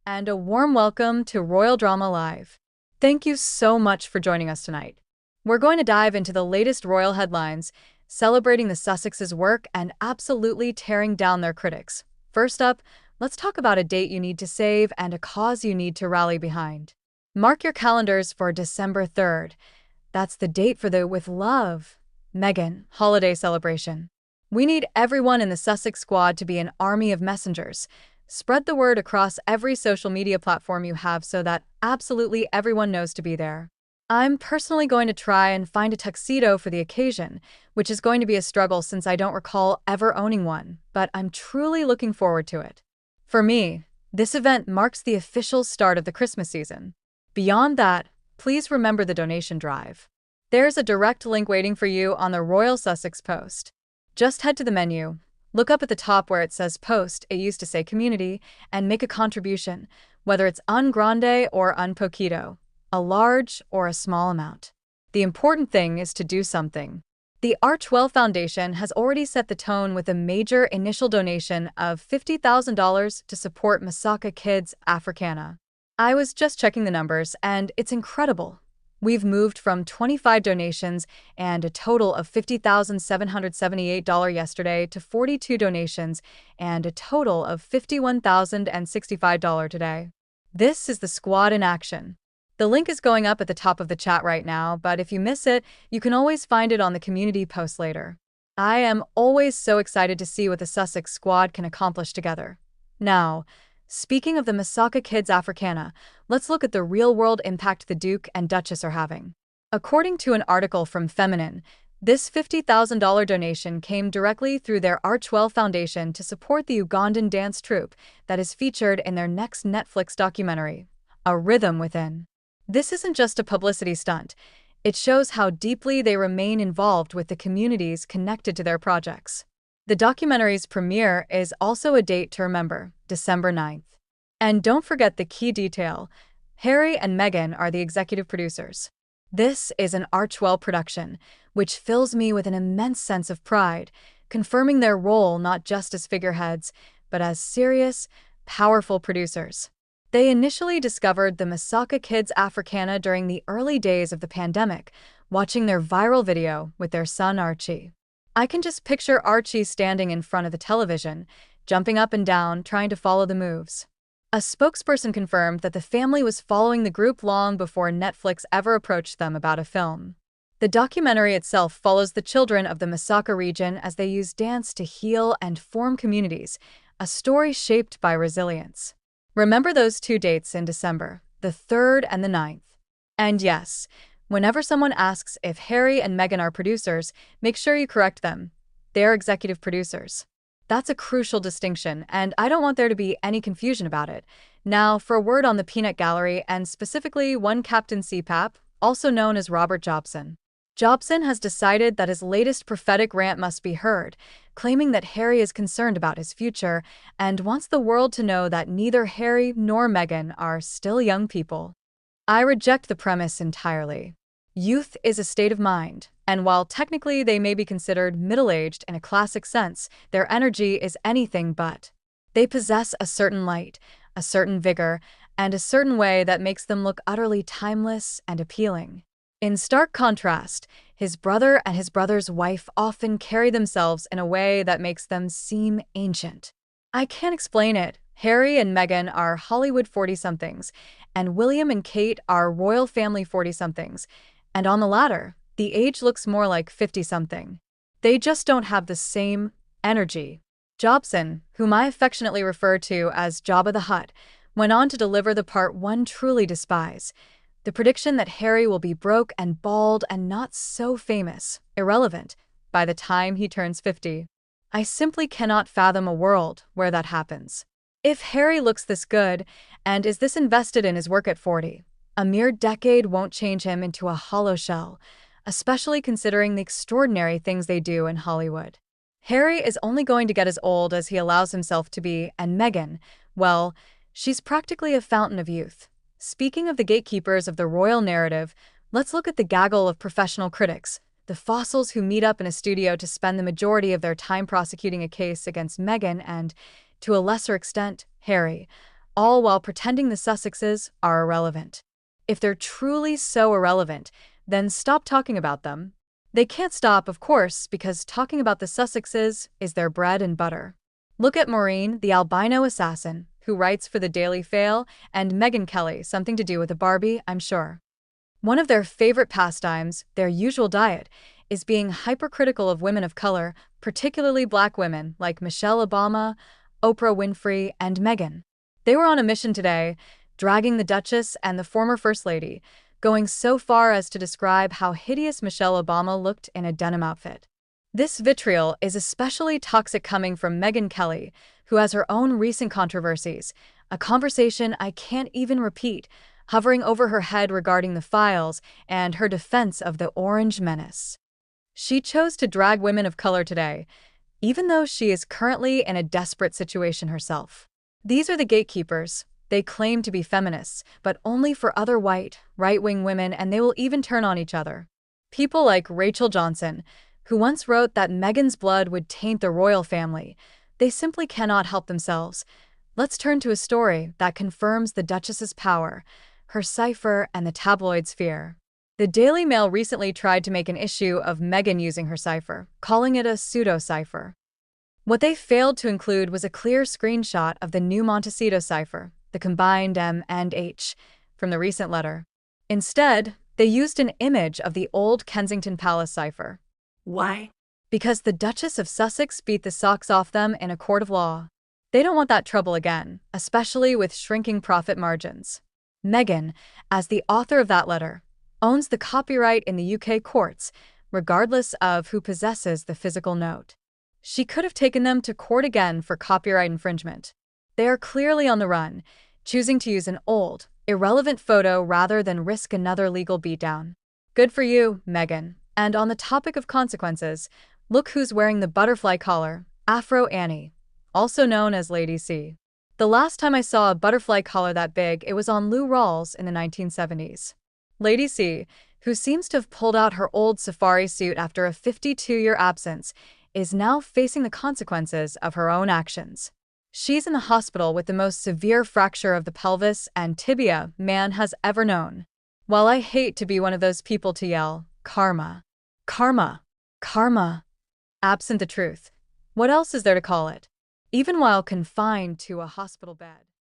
And a warm welcome to Royal Drama Live. Thank you so much for joining us tonight. We're going to dive into the latest royal headlines, celebrating the Sussexes' work and absolutely tearing down their critics. First up, let's talk about a date you need to save and a cause you need to rally behind. Mark your calendars for December 3rd. That's the date for the With Love, Meghan holiday celebration. We need everyone in the Sussex squad to be an army of messengers. Spread the word across every social media platform you have so that absolutely everyone knows to be there. I'm personally going to try and find a tuxedo for the occasion, which is going to be a struggle since I don't recall ever owning one, but I'm truly looking forward to it. For me, this event marks the official start of the Christmas season. Beyond that, please remember the donation drive. There's a direct link waiting for you on the Royal Sussex post. Just head to the menu, look up at the top where it says Post, it used to say Community, and make a contribution, whether it's un grande or un poquito, a large or a small amount. The important thing is to do something. The Archwell Foundation has already set the tone with a major initial donation of $50,000 to support Masaka Kids Africana. I was just checking the numbers, and it's incredible. We've moved from 25 donations and a total of $50,778 yesterday to 42 donations and a total of $51,065 today. This is the squad in action. The link is going up at the top of the chat right now, but if you miss it, you can always find it on the community post later. I am always so excited to see what the Sussex squad can accomplish together. Now, speaking of the Masaka Kids Africana, let's look at the real-world impact the Duke and Duchess are having. According to an article from Feminine, this $50,000 donation came directly through their Archwell Foundation to support the Ugandan dance troupe that is featured in their next Netflix documentary, A Rhythm Within. This isn't just a publicity stunt. It shows how deeply they remain involved with the communities connected to their projects. The documentary's premiere is also a date to remember, December 9th. And don't forget the key detail, Harry and Meghan are the executive producers. This is an Archwell production, which fills me with an immense sense of pride, confirming their role not just as figureheads, but as serious, powerful producers. They initially discovered the Masaka Kids Africana during the early days of the pandemic, watching their viral video with their son Archie. I can just picture Archie standing in front of the television, jumping up and down, trying to follow the moves. A spokesperson confirmed that the family was following the group long before Netflix ever approached them about a film. The documentary itself follows the children of the Masaka region as they use dance to heal and form communities, a story shaped by resilience. Remember those two dates in December, the 3rd and the 9th. And yes, whenever someone asks if Harry and Meghan are producers, make sure you correct them. They're executive producers. That's a crucial distinction, and I don't want there to be any confusion about it. Now, for a word on the peanut gallery, and specifically one Captain CPAP, also known as Robert Jobson. Jobson has decided that his latest prophetic rant must be heard, claiming that Harry is concerned about his future and wants the world to know that neither Harry nor Meghan are still young people. I reject the premise entirely. Youth is a state of mind, and while technically they may be considered middle-aged in a classic sense, their energy is anything but. They possess a certain light, a certain vigor, and a certain way that makes them look utterly timeless and appealing. In stark contrast, his brother and his brother's wife often carry themselves in a way that makes them seem ancient. I can't explain it. Harry and Meghan are Hollywood 40-somethings, and William and Kate are royal family 40-somethings, and on the latter, the age looks more like 50-something. They just don't have the same energy. Jobson, whom I affectionately refer to as Jabba the Hutt, went on to deliver the part one truly despise, the prediction that Harry will be broke and bald and not so famous, irrelevant, by the time he turns 50. I simply cannot fathom a world where that happens. If Harry looks this good and is this invested in his work at 40, a mere decade won't change him into a hollow shell, especially considering the extraordinary things they do in Hollywood. Harry is only going to get as old as he allows himself to be, and Meghan, well, she's practically a fountain of youth. Speaking of the gatekeepers of the royal narrative, let's look at the gaggle of professional critics, the fossils who meet up in a studio to spend the majority of their time prosecuting a case against Meghan and, to a lesser extent, Harry, all while pretending the Sussexes are irrelevant. If they're truly so irrelevant, then stop talking about them. They can't stop, of course, because talking about the Sussexes is their bread and butter. Look at Maureen, the albino assassin, who writes for the Daily Fail, and Meghan Kelly, something to do with a Barbie, I'm sure. One of their favorite pastimes, their usual diet, is being hypercritical of women of color, particularly black women like Michelle Obama, Oprah Winfrey, and Meghan. They were on a mission today, dragging the Duchess and the former First Lady, going so far as to describe how hideous Michelle Obama looked in a denim outfit. This vitriol is especially toxic coming from Meghan Kelly, who has her own recent controversies, a conversation I can't even repeat, hovering over her head regarding the files and her defense of the Orange Menace. She chose to drag women of color today, even though she is currently in a desperate situation herself. These are the gatekeepers. They claim to be feminists, but only for other white, right-wing women, and they will even turn on each other. People like Rachel Johnson, who once wrote that Meghan's blood would taint the royal family, they simply cannot help themselves. Let's turn to a story that confirms the Duchess's power, her cipher, and the tabloid sphere. The Daily Mail recently tried to make an issue of Meghan using her cipher, calling it a pseudo-cipher. What they failed to include was a clear screenshot of the new Montecito cipher, the combined M and H, from the recent letter. Instead, they used an image of the old Kensington Palace cipher. Why? Because the Duchess of Sussex beat the socks off them in a court of law. They don't want that trouble again, especially with shrinking profit margins. Meghan, as the author of that letter, owns the copyright in the UK courts, regardless of who possesses the physical note. She could have taken them to court again for copyright infringement. They are clearly on the run, choosing to use an old, irrelevant photo rather than risk another legal beatdown. Good for you, Meghan. And on the topic of consequences, look who's wearing the butterfly collar, Afro Annie, also known as Lady C. The last time I saw a butterfly collar that big, it was on Lou Rawls in the 1970s. Lady C, who seems to have pulled out her old safari suit after a 52-year absence, is now facing the consequences of her own actions. She's in the hospital with the most severe fracture of the pelvis and tibia man has ever known. While I hate to be one of those people to yell, karma, karma, karma, absent the truth, what else is there to call it? Even while confined to a hospital bed.